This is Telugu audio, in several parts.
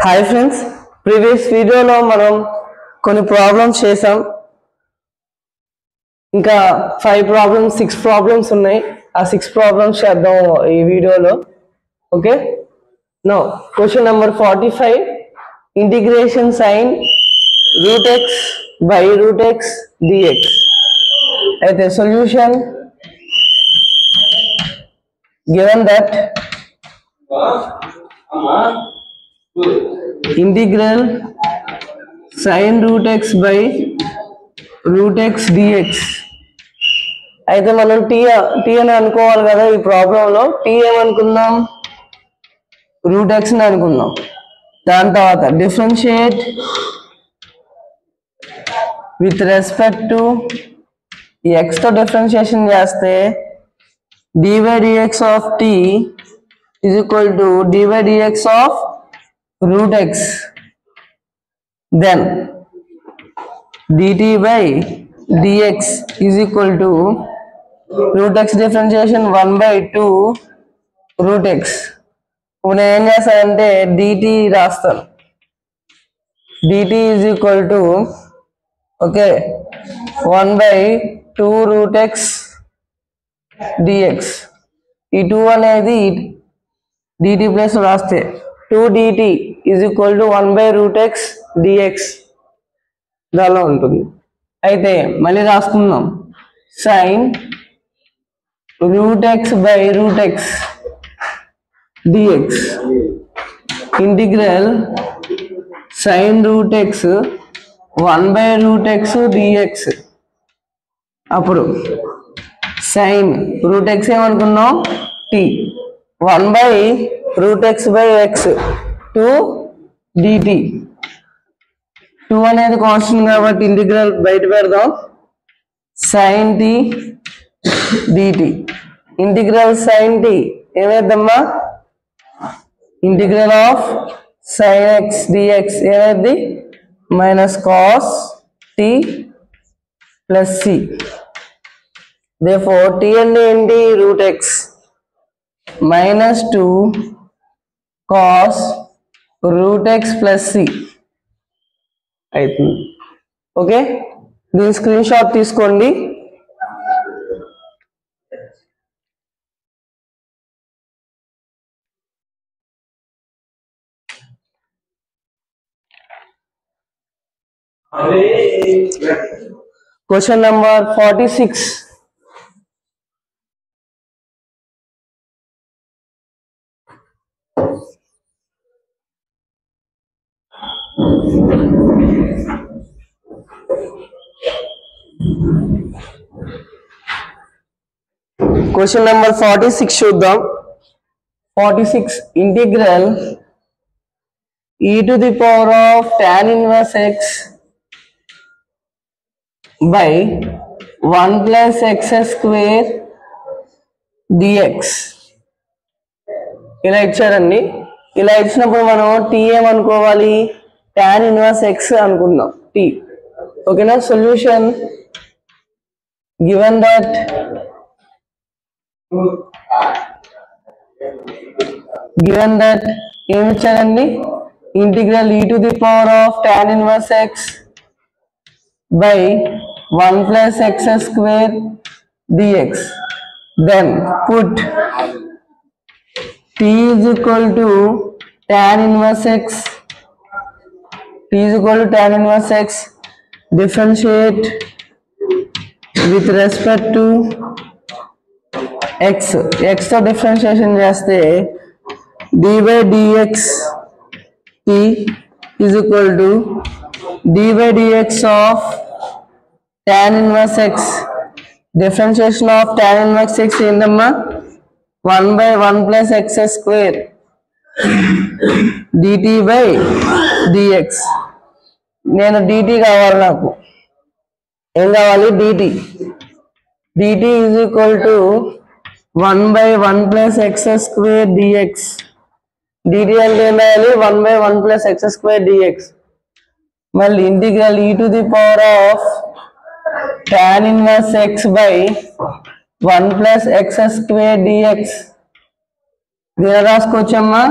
హాయ్ ఫ్రెండ్స్, ప్రీవియస్ వీడియోలో మనం కొన్ని ప్రాబ్లమ్స్ చేసాం. ఇంకా 6 ప్రాబ్లమ్స్ ఉన్నాయి. ఆ 6 ప్రాబ్లమ్స్ చేద్దాం ఈ వీడియోలో. Okay, now question number 45, integration sine root x by root x dx. అయితే solution given that integral sin root x by root x dx. అయితే మనం టీ అని అనుకోవాలి కదా. ఈ ప్రాబ్లంలో టీ ఏమనుకుందాం, రూట్ ఎక్స్ అని అనుకుందాం. దాని తర్వాత differentiate with respect to X తో డిఫరెన్షియేషన్ చేస్తే dy dx of t is equal to dy dx of root x. Then dt by dx is equal to root x differentiation 1 by 2 root x. ఇప్పుడు నేను ఏం చేస్తానంటే dt రాస్తాను. dt is equal to okay 1 by 2 root x dx. ఈ 2 అనేది dt ప్లస్ రాస్తే 2 dt is equal to 1 by root x dx దానిలో ఉంటుంది. అయితే మళ్ళీ రాసుకుందాం. sin root x by root x dx integral sin root x 1 by root x dx. అప్పుడు sin root x ఏమనుకున్నాం t 1 by root x by x 2 dt. 2 అనేది కాన్స్టెంట్ కాబట్టి ఇంటిగ్రల్ బయట పెడదాం. sin t dt integral sin t ఏమైందమ్మా, integral of sin x dx ఏమైంది minus cos t plus c. therefore t అంటే ఏంటి root x minus 2 cos root x plus c అవుతుంది. ఓకే, దీని స్క్రీన్ షాట్ తీసుకోండి. క్వశ్చన్ నెంబర్ 46, క్వశ్చన్ నెంబర్ 46 చూద్దాం. 46 integral e to the power of tan inverse x by 1 plus x square dx. ఇలా ఇచ్చారండి. ఇలా ఇచ్చినప్పుడు మనం t ఏమనుకోవాలి, tan inverse x అనుకుందాం t. ఓకేనా. సొల్యూషన్ given that ఏమి ఇచ్చారండి, integral e to the power of tan inverse x by 1 plus x square dx. then put t is equal to tan inverse x, differentiate with respect to x తో డిఫరెన్షియేషన్ చేస్తే dy dx t is equal to dy dx of tan inverse x. differentiation of tan inverse x ఏందమ్మా 1 by 1 plus x square dt by dx. నేను dt కావాలి, నాకు ఏం కావాలి dt is equal to 1 by 1 plus x square dx. dt అంటే ఏం రాయాలి 1 by 1 plus x square dx. మళ్ళీ integral e to the power of tan inverse x by 1 plus x square dx. దీని రాసుకోవచ్చమ్మా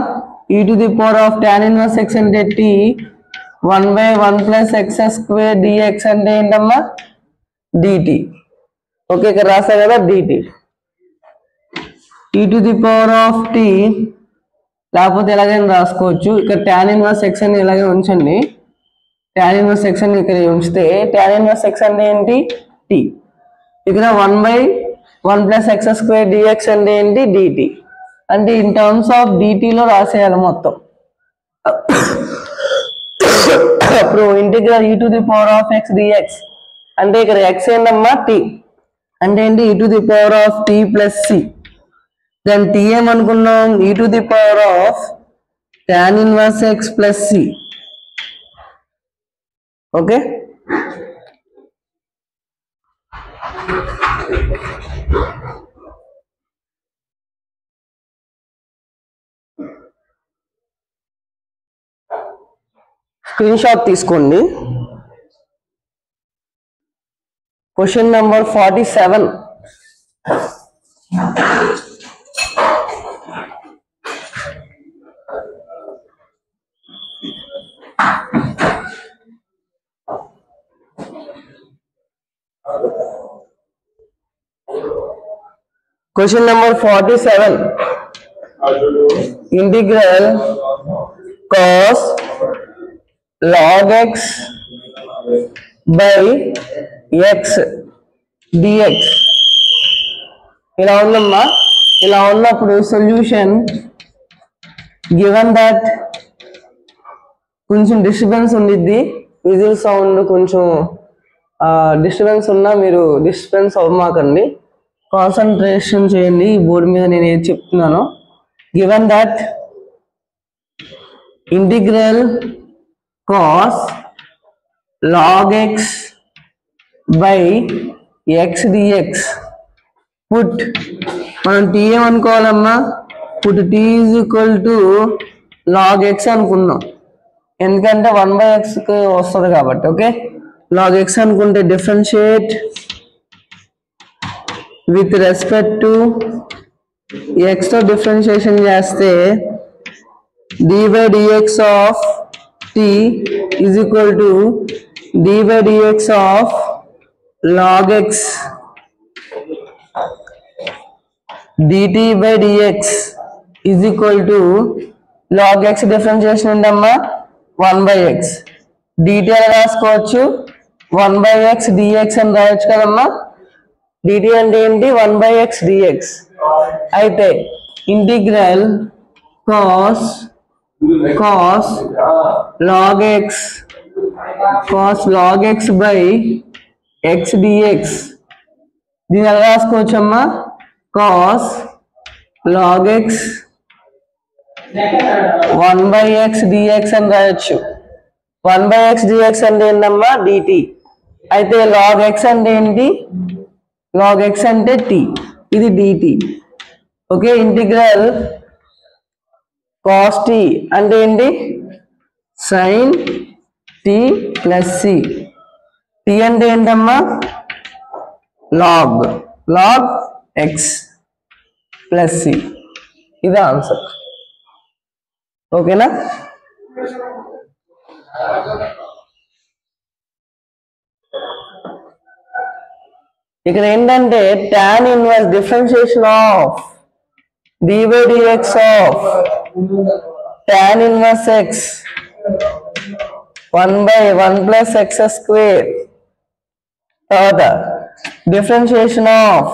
e to the power of tan inverse x అంటే t 1/1 plus x square dx అంటే ఏంటమ్మా dt. ఓకే ఇక్కడ రాసా కదా dt. e to the power of t లేకపోతే ఎలాగైనా రాసుకోవచ్చు. ఇక్కడ tan inverse x అని ఇలాగే ఉంచండి. tan inverse x అని ఇక్కడ ఉంచితే tan inverse x అంటే ఏంటి t. ఇక్కడ 1/1 plus x square dx అంటే ఏంటి dt. అంటే ఇన్ టర్మ్స్ ఆఫ్ dt లో రాసేయాలి మొత్తం. అప్పుడు integral e to the power of x dx అంటే ఇక్కడ x ఏంటమ్మా t అంటే ఏంటి e to the power of t plus c. Then t ఏమనుకున్నాం e to the power of tan inverse x plus c. Okay screen shot తీసుకోండి. Question number 47. Question number 47. Integral cos log x by x dx. ఇలా ఉందమ్మా. ఇలా ఉన్నప్పుడు సొల్యూషన్ గివెన్ దట్ కొంచెం డిస్టర్బెన్స్ ఉండిద్ది, విజిల్ సౌండ్ కొంచెం డిస్టర్బెన్స్ ఉన్నా మీరు డిస్టర్బెన్స్ అవ్వమాకండి, కాన్సన్ట్రేషన్ చేయండి ఈ బోర్డు మీద నేను ఏది చెప్తున్నానో. Given that integral cos log x by x dx. Put మనం t ఏమనుకోవాలమ్మా, put t is equal to log x అనుకున్నాం, ఎందుకంటే 1/x కి వస్తుంది కాబట్టి. ఓకే log x అనుకుంటే differentiate with respect to x తో డిఫరెన్షియేషన్ చేస్తే d by dx of t is equal to d by dx of log x. dt by dx is equal to log x differentiation ఏంటమ్మా 1/x. dt అని రాసుకోవచ్చు 1/x dx అని రాయొచ్చు కదమ్మా. dt అంటే ఏంటి 1/x dx. అయితే integral cos log x by x dx. దీని ఎలా రాసుకోవచ్చమ్మా cos log x 1/x dx అని రాయొచ్చు. 1/x dx అంటే ఏంటమ్మా dt. అయితే log x అంటే ఏంటి, log x అంటే t, ఇది dt. Okay integral cos t అంటే ఏంటి sin t plus c. t అంటే ఏంటమ్మా log x plus c. ఇది ఆన్సర్. ఓకేనా. ఇక్కడ ఏంటంటే tan inverse differentiation of d by dx of tan inverse x 1/1 plus x square. తర్వాత డిఫరెన్షియేషన్ ఆఫ్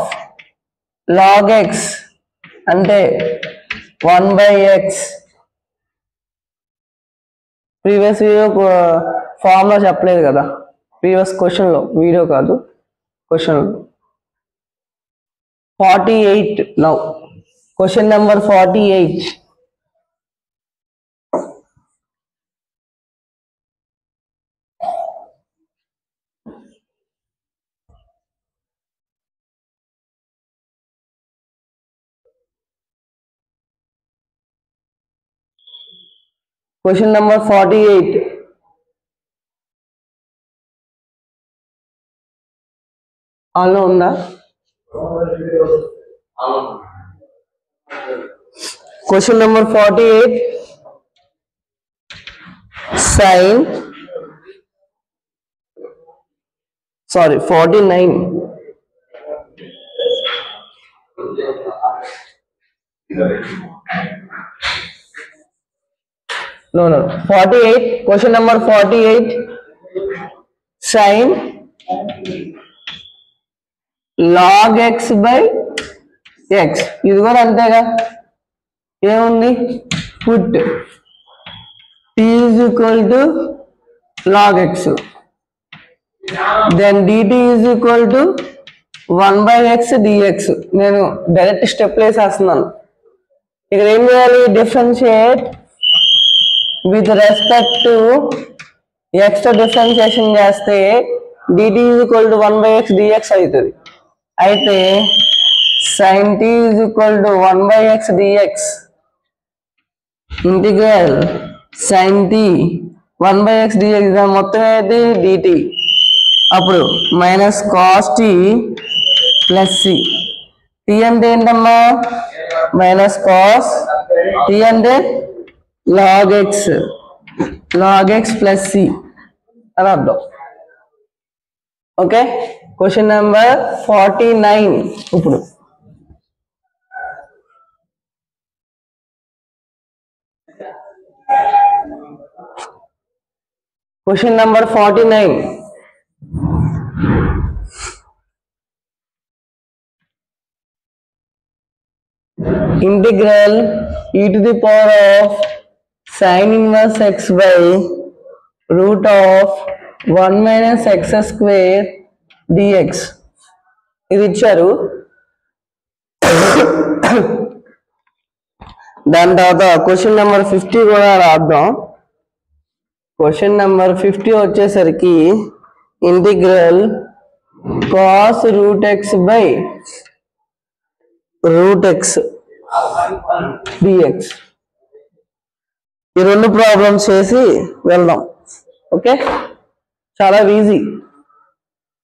log x అంటే 1/x. ప్రీవియస్ వీడియో ఫార్ములా చెప్పలేదు కదా, ప్రీవియస్ క్వశ్చన్లో, వీడియో కాదు question. 48 now. Question number 48. Question number 48. ఆలో ఉందా? Question number 48. sin 49 no 48 question number 48 sin log x by x ఇది కూడా అంతేగా ఏముంది put t is equal to log x then dt is equal to 1 by x dx నేను డైరెక్ట్ స్టెప్ వేసేస్తున్నాను ఇక్కడ ఏం చేయాలి differentiate with respect to x తో డిఫరెన్షియేషన్ చేస్తే dt is equal to 1 by x dx అవుతుంది అయితే sin t is equal to 1 by x dx integral sin t 1 by x dx మొత్తం అయితే dt అప్పుడు minus cos t plus c t అంటే ఏంటమ్మా మైనస్ కాస్ t అంటే log x ప్లస్ సి అని అర్థం ఓకే క్వశ్చన్ నెంబర్ 49 ఇప్పుడు question number 49 integral e to the power of sin inverse x by root of 1 minus x square dx ఇది ఇచ్చారు దాని తర్వాత క్వశ్చన్ నెంబర్ 50 కూడా రాద్దాం క్వశ్చన్ నెంబర్ 50 వచ్చేసరికి integral cos root x by root x dx ఈ రెండు ప్రాబ్లమ్స్ చేసి వెళ్దాం ఓకే చాలా easy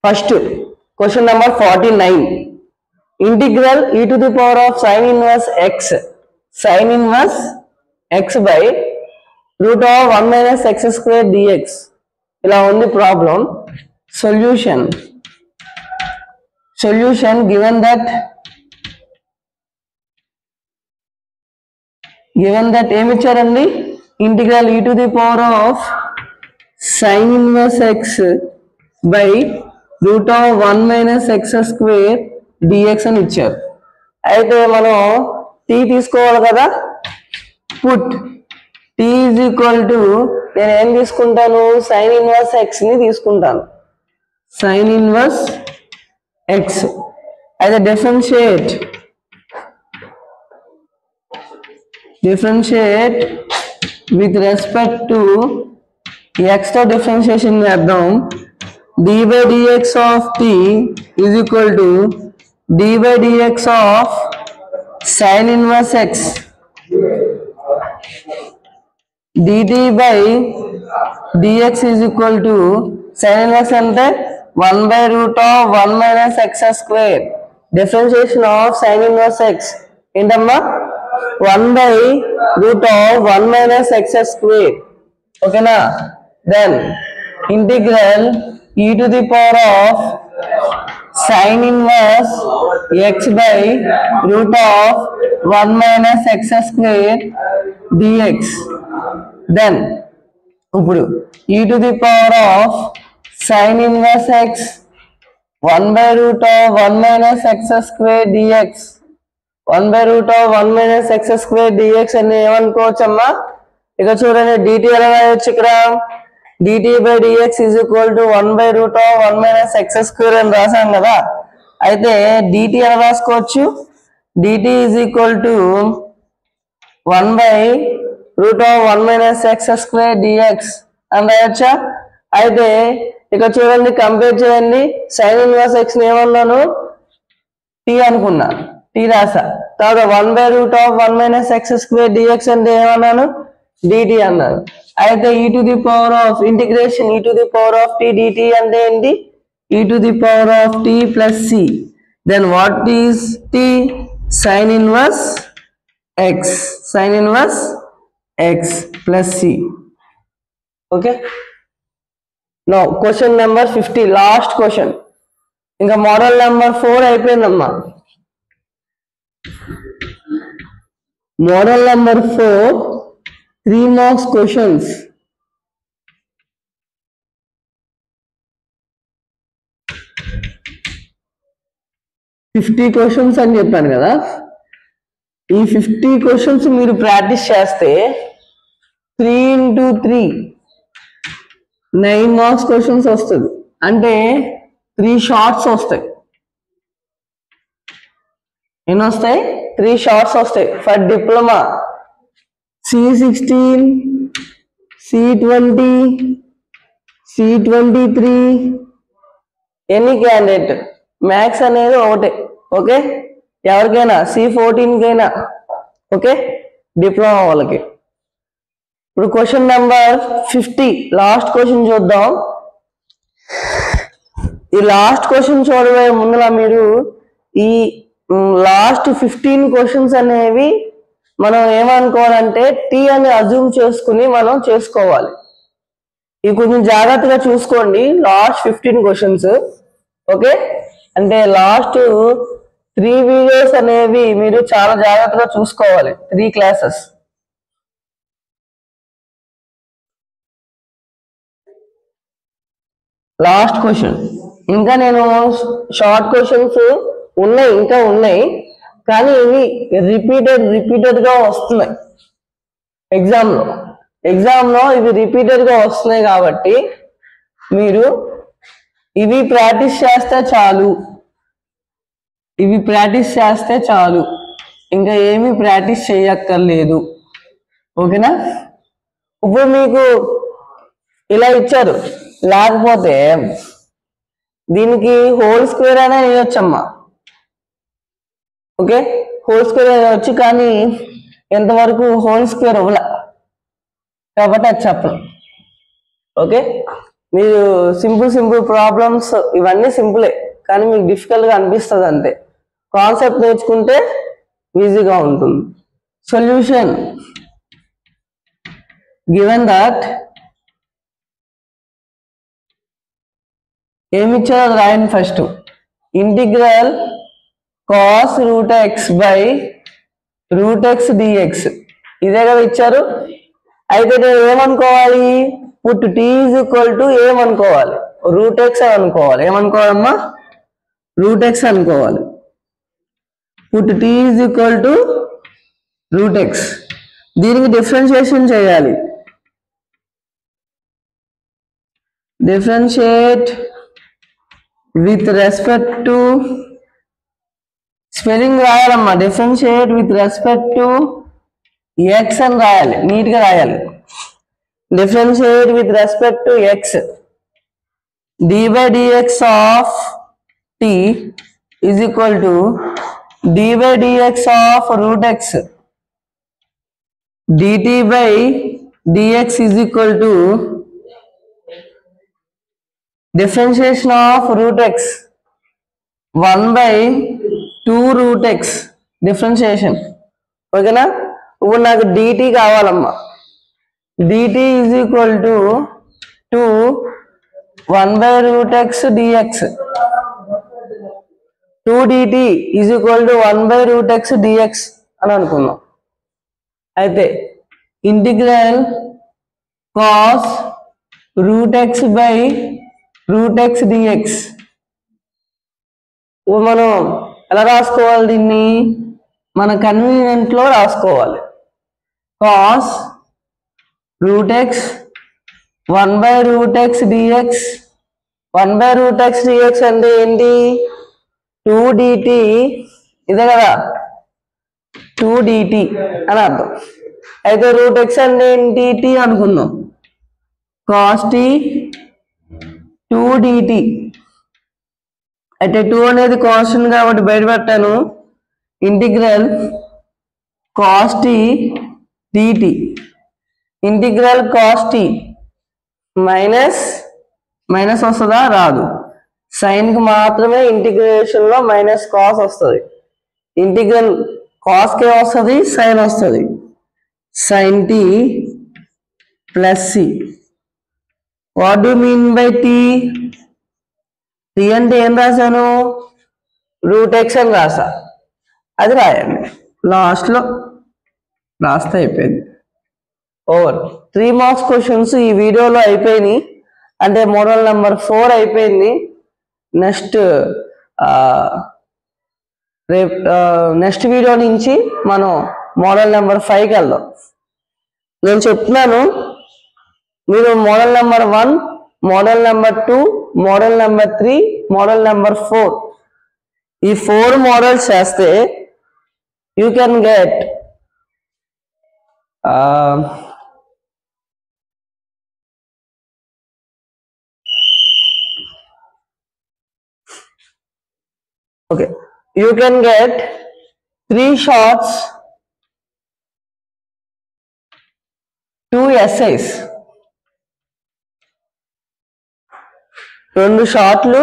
first question number 49 integral e to the power of sin inverse x by root of 1 minus x square dx ఇలా ఉంది ప్రాబ్లం సొల్యూషన్ given that ఏమి ఇచ్చారండి integral e to the power of sin inverse x by root of 1 minus x square dx అని ఇచ్చారు అయితే మనం t తీసుకోవాలి కదా put t is equal to నేను ఏం తీసుకుంటాను sin inverse x ని తీసుకుంటాను sin inverse x అయితే differentiate with respect to x తో డిఫరెన్షియేషన్ చేద్దాం d by dx of t is equal to d by dx of sin inverse x dt by dx is equal to sin inverse అంటే 1 by root of 1 minus x square differentiation of sin inverse x ఏంటమ్మా 1 by root of 1 minus x square ఓకేనా then integral e to the power of sin inverse x by root of 1 minus x square dx then ఇప్పుడు e to the power of sin inverse x 1 by root of 1 minus x square dx 1 by root of 1 minus x square dx అని ఏమనుకోవచ్చమ్మా ఇక చూడండి dt ఎలా రాయొచ్చు ఇక్కడ dt by dx is equal to 1 by root of 1 minus x square అని రాసాం కదా అయితే dt ఎలా రాసుకోవచ్చు dt is equal to 1 by root of 1 minus x square dx అని రాయొచ్చా అయితే ఇక చూడండి కంపేర్ చేయండి sin inverse x ని ఏమన్నాను t అనుకున్నా t రాసా తర్వాత 1 by root of 1 minus x square dx అంటే ఏమన్నాను dt అన్నాను అయితే e to the power of integration e to the power of t dt అంటే ఏంటి e to the power of t plus c then what is t sin inverse x plus c okay, no question number 50 last question. ఇంకా మోడల్ నెంబర్ 4 అయిపోయిందమ్మా. Model number 4 3 marks questions. Questions అని చెప్పాను కదా, ఈ 50 క్వశ్చన్స్ మీరు ప్రాక్టీస్ చేస్తే 3 into 3 9 మార్క్స్ క్వశ్చన్స్ వస్తుంది. అంటే 3 షార్ట్స్ వస్తాయి. ఎన్ని వస్తాయి? 3 షార్ట్స్ వస్తాయి for diploma. C16, C20, C23 any candidate maths అనేది ఒకటే. ఓకే, ఎవరికైనా C14 కైనా ఓకే, డిప్లొమా వాళ్ళకి. ఇప్పుడు క్వశ్చన్ నెంబర్ 50 లాస్ట్ క్వశ్చన్ చూద్దాం. ఈ లాస్ట్ క్వశ్చన్ చూడబోయే ముందులా మీరు ఈ లాస్ట్ 15 క్వశ్చన్స్ అనేవి మనం ఏమనుకోవాలంటే టీ అని అజ్యూమ్ చేసుకుని మనం చేసుకోవాలి. ఇవి కొంచెం జాగ్రత్తగా చూసుకోండి. లాస్ట్ 15 క్వశ్చన్స్ ఓకే, అంటే లాస్ట్ 3 వీడియోస్ అనేవి మీరు చాలా జాగ్రత్తగా చూసుకోవాలి. 3 క్లాసెస్. Last question. ఇంకా నేను షార్ట్ క్వశ్చన్స్ ఉన్నాయి, ఇంకా ఉన్నాయి, కానీ ఇవి రిపీటెడ్ గా వస్తున్నాయి ఎగ్జామ్ లో ఇవి రిపీటెడ్ గా వస్తున్నాయి. కాబట్టి మీరు ఇవి ప్రాక్టీస్ చేస్తే చాలు, ఇంకా ఏమీ ప్రాక్టీస్ చేయక్కర్లేదు. ఓకేనా? ఇప్పుడు మీకు ఇలా ఇచ్చారు, లేకపోతే దీనికి హోల్ స్క్వేర్ అనే వేయొచ్చమ్మా. ఓకే, హోల్ స్క్వేర్ వేయవచ్చు, కానీ ఎంతవరకు హోల్ స్క్వేర్ అవ్వలే కాబట్టి అది చెప్పను. ఓకే, మీరు సింపుల్ ప్రాబ్లమ్స్ ఇవన్నీ సింపులే, కానీ మీకు డిఫికల్ట్గా అనిపిస్తుంది అంతే. కాన్సెప్ట్ నేర్చుకుంటే ఈజీగా ఉంటుంది. సొల్యూషన్ గివెన్ దట్ ఏమిచ్చారో రాయండి first. Integral cos root x by root x dx ఇదే కదా ఇచ్చారు. అయితే నేను ఏమనుకోవాలి? Put t is equal to ఏమనుకోవాలి? రూట్ ఎక్స్ అని అనుకోవాలి. ఏమనుకోవాలమ్మా? రూట్ ఎక్స్ అనుకోవాలి. Put t is equal to root x. దీనికి డిఫరెన్షియేషన్ చేయాలి. Differentiate with respect to spelling రాయాలమ్మా. Differentiate with respect to x అని రాయాలి, నీట్గా రాయాలి. Differentiate with respect to x. dy dx of t is equal to dy dx of root x. dt by dx is equal to differentiation of root X 1/2 root x differentiation. ఓకేనా? ఇప్పుడు నాకు dt కావాలమ్మా. dt is equal to 1/root x dx. 2 dt is equal to 1/root x dx అని అనుకున్నాం. అయితే integral cos root x by root x dx మనం ఎలా రాసుకోవాలి? దీన్ని మన కన్వీనియంట్ లో రాసుకోవాలి. cos root x 1/root x dx. 1/root x dx అంటే ఏంటి? 2 dt ఇదే కదా, 2 dt అని అర్థం. అయితే రూట్ ఎక్స్ అంటే ఏంటి? t అనుకుందాం. cos t 2 dt. అయితే 2 అనేది కాన్స్టెంట్ కాబట్టి బయట పెట్టాను. Integral cos t dt. Integral cos t minus వస్తుందా? రాదు. సైన్కి మాత్రమే ఇంటిగ్రేషన్ లో మైనస్ కాస్ వస్తుంది. ఇంటిగ్రల్ కాస్కే వస్తుంది, సైన్ వస్తుంది. Sine t plus c what do mean by t? T అంటే ఏం రాశాను? రూట్ ఎక్స్ అని రాసా, అది రాయండి. లాస్ట్లో రాస్తే అయిపోయింది. ఓవర్. 3 మార్క్స్ క్వశ్చన్స్ ఈ వీడియోలో అయిపోయినాయి. అంటే మోడల్ నెంబర్ 4 అయిపోయింది. నెక్స్ట్ వీడియో నుంచి మనం మోడల్ నెంబర్ 5కి వెళ్దాం. నేను చెప్తున్నాను, మీరు model number 1, model number 2, model number 3, model number 4 ఈ 4 మోడల్స్ చేస్తే you can get okay, you can get 3 shots, 2 essays. 3 షాట్లు,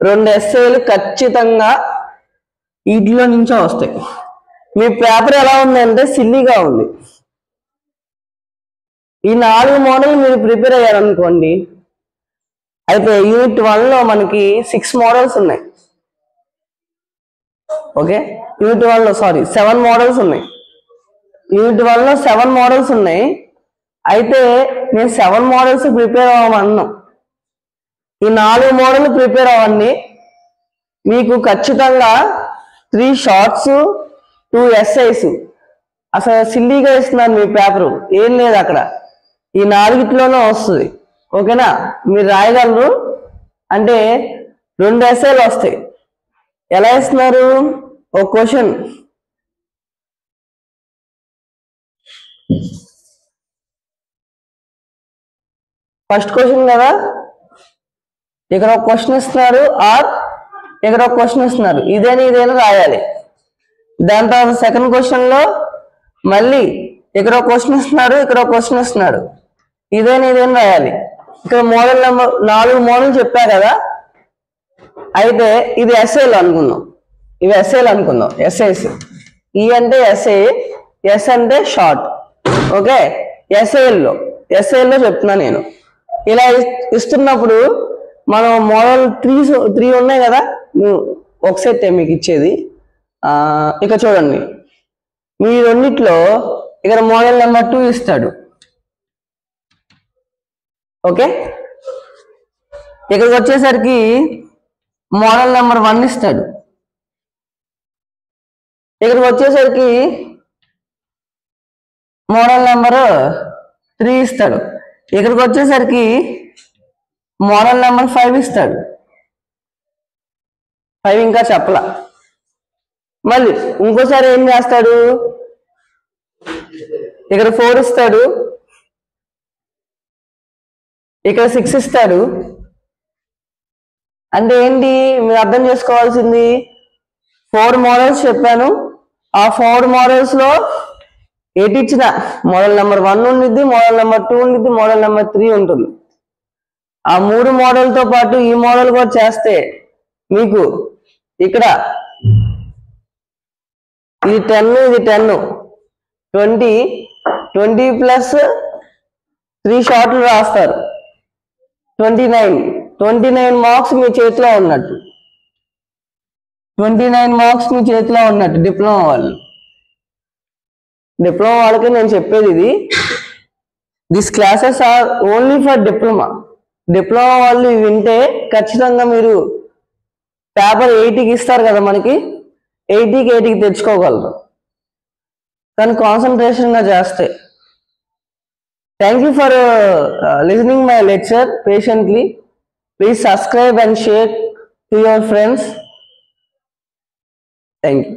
2 ఎస్సేలు ఖచ్చితంగా వీటిలో నుంచే వస్తాయి. మీ పేపర్ ఎలా ఉందంటే సిల్లీగా ఉంది. ఈ 4 మోడల్ మీరు ప్రిపేర్ అయ్యారనుకోండి, అయితే యూనిట్ 1లో మనకి 6 మోడల్స్ ఉన్నాయి. ఓకే, యూనిట్ 1లో 7 మోడల్స్ ఉన్నాయి. యూనిట్ 1లో 7 మోడల్స్ ఉన్నాయి. అయితే నేను 7 మోడల్స్ ప్రిపేర్ అవ్వమన్నాను. ఈ 4 మోడల్ ప్రిపేర్ అవ్వండి. మీకు ఖచ్చితంగా 3 షార్ట్స్, 2 ఎస్ఐస్. అసలు సిల్లీగా ఇస్తున్నారు మీ పేపరు, ఏం లేదు అక్కడ. ఈ 4లోనే వస్తుంది. ఓకేనా, మీరు రాయగలరు. అంటే 2 ఎస్ఐలు వస్తాయి. ఎలా ఇస్తున్నారు? ఒక క్వశ్చన్, ఫస్ట్ క్వశ్చన్ కదా, ఇక్కడ ఒక క్వశ్చన్ ఇస్తున్నారు, ఆర్ ఇక్కడ ఒక క్వశ్చన్ ఇస్తున్నారు. ఇదేనా రాయాలి. దాని తర్వాత సెకండ్ క్వశ్చన్లో మళ్ళీ ఇక్కడ ఒక క్వశ్చన్ ఇస్తున్నారు, ఇక్కడ ఒక క్వశ్చన్ ఇస్తున్నాడు. ఇదేనా రాయాలి. ఇక్కడ మోడల్ నెంబర్ 4 మోడల్ చెప్పా కదా. అయితే ఇది ఎస్ఏలు అనుకుందాం, ఇవి ఎస్ఏలు అనుకుందాం. ఎస్ఐస్, ఈ అంటే ఎస్ఏ, ఎస్ అంటే షార్ట్. ఓకే, ఎస్ఏల్లో చెప్తున్నా నేను. ఇలా ఇస్తున్నప్పుడు మనం మోడల్ 3 ఉన్నాయి కదా, ఒక సెట్ మీకు ఇచ్చేది. ఇక చూడండి, మీ రెండిట్లో ఇక్కడ మోడల్ నెంబర్ 2 ఇస్తాడు. ఓకే, ఇక్కడికి వచ్చేసరికి మోడల్ నెంబర్ 1 ఇస్తాడు. ఇక్కడికి వచ్చేసరికి మోడల్ నెంబర్ 3 ఇస్తాడు. ఇక్కడికి వచ్చేసరికి మోడల్ నెంబర్ 5 ఇస్తాడు. 5 ఇంకా చెప్పలా. మళ్ళీ ఇంకోసారి ఏం చేస్తాడు, ఇక్కడ 4 ఇస్తాడు, ఇక్కడ 6 ఇస్తాడు. అంటే ఏంటి మీరు అర్థం చేసుకోవాల్సింది, 4 మోడల్స్ చెప్పాను. ఆ 4 మోడల్స్ లో ఎటు ఇచ్చిన మోడల్ నెంబర్ 1 ఉండిద్ది, మోడల్ నెంబర్ 2 ఉండిద్ది, మోడల్ నెంబర్ 3 ఉంటుంది. ఆ 3 మోడల్తో పాటు ఈ మోడల్ కూడా చేస్తే మీకు ఇక్కడ ఇది 10, ఇది 10, 20 ప్లస్ 3 షార్ట్లు రాస్తారు. 29 మార్క్స్ మీ చేతిలో ఉన్నట్టు. 29 మార్క్స్ మీ చేతిలో ఉన్నట్టు. డిప్లొమా వాళ్ళకి నేను చెప్పేది ఇది. This classes are only for diploma వాళ్ళు వింటే ఖచ్చితంగా మీరు పేపర్ 80కి ఇస్తారు కదా, మనకి 80కి తెచ్చుకోగలరు. కానీ కాన్సన్ట్రేషన్గా చేస్తే. Thank you for listening my lecture patiently. Please subscribe and share to your friends. Thank you.